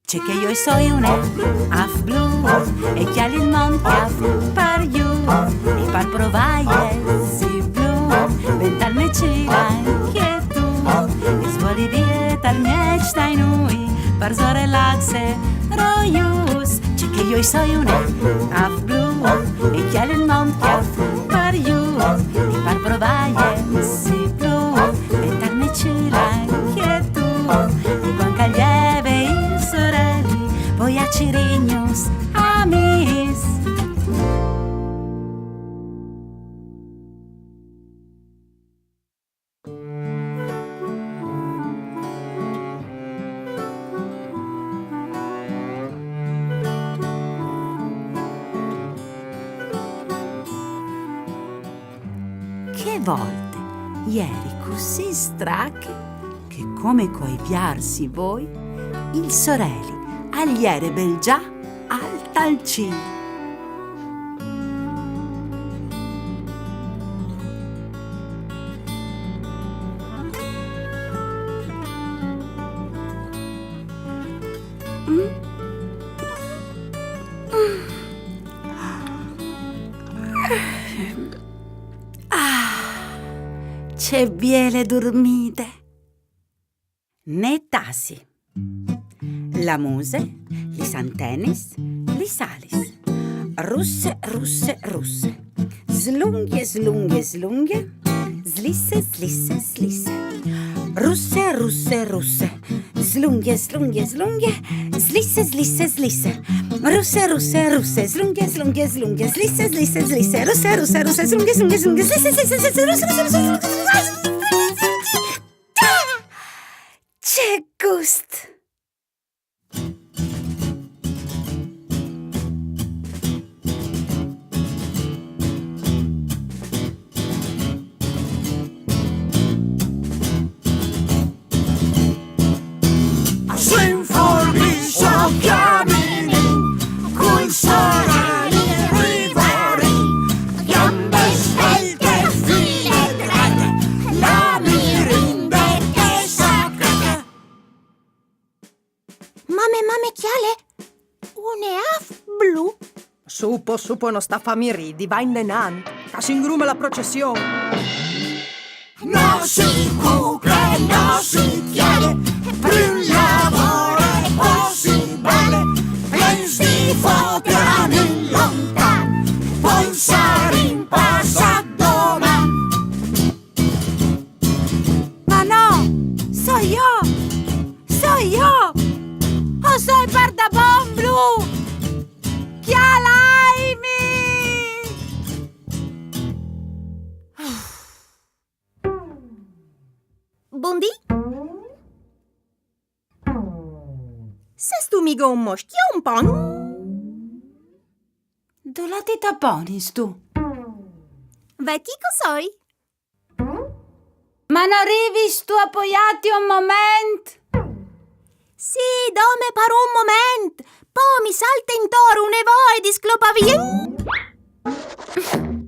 C'è che io soy un af blu e chi ha il monte af par giù e par provaie si blu vental me cira che tu e svoli vietal me stai noi par zo relaxe roius. C'è che io soy un af blu e chi ha il monte af par giù e par provaie si blu vental me cira che tu e quan caglieve voi a Cirignus, amis. Che volte ieri così strache che come coi piarsi voi il sorelli agliere bel già al talcino. C'è biele dormite. Ne tasi. La muse, lis antenis, lis alis. Russe, russe, russe. Slunghe, slunghe, slunghe. Slisse, slisse, slisse. Russe, russe, russe. Slunghe, slunghe, slunghe. Slisse, slisse, slisse. Russe, russe, russe. Slunghe, slunghe, slunghe. Slisse, slisse, slisse. Russe, russe, russe. Slunghe, slunghe, slunghe. Slisse, slisse, slisse. Russe, russe, russe. C'è gusto. Mame chiale? Uneaf blu? Supo, non sta fa mi ridi, va in nenan, ca si ingrume la processione. No si cubre, no si chiede, per un lavoro è possibile, pensi foteran in lontan, pensare in passato man. Ma no, so io! O soy Bardabon blu! Chialaimi! Buondì? Ses tu migo un moschio un pon? Do la ti taponis tu? Vetico soi? Ma non rivis tu appoggiati un moment? Sì, dome per un moment. Poi mi salta intorno e voi disclopa via.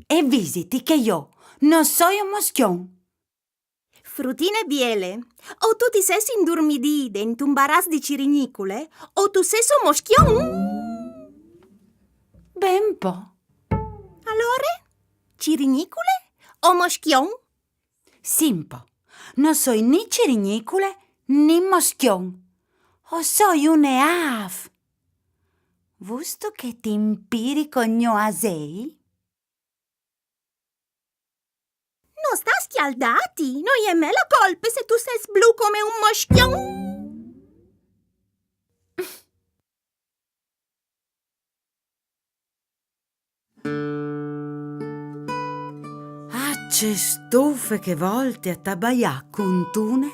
E visiti che io non sono un moschion. Frutine biele. O tu ti ses indurmidì dentro un baras di cirinicule, o tu ses un moschion. Ben po'. Allora? Cirinicule o moschion? Simpo. Non sono né cirinicule né moschion. O soy un eaf. Vusto che ti impiri con gno asei? Non sta schialdati. Noi e me la colpe se tu sei blu come un moschion. Acce stufe che volte a tabaià con tune,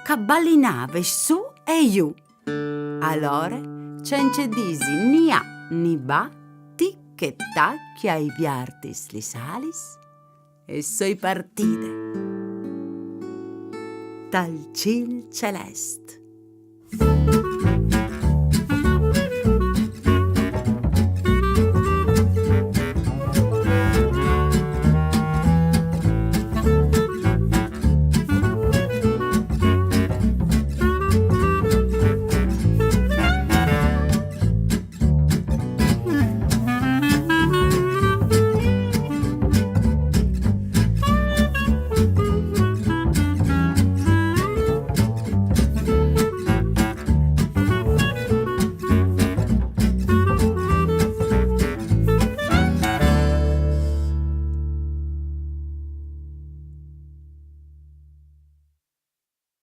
cabballinave su e giù. Allora, cence disi ni a ni ba, ti che tacchi ai viartis li salis e soi partite. Tal cil celest.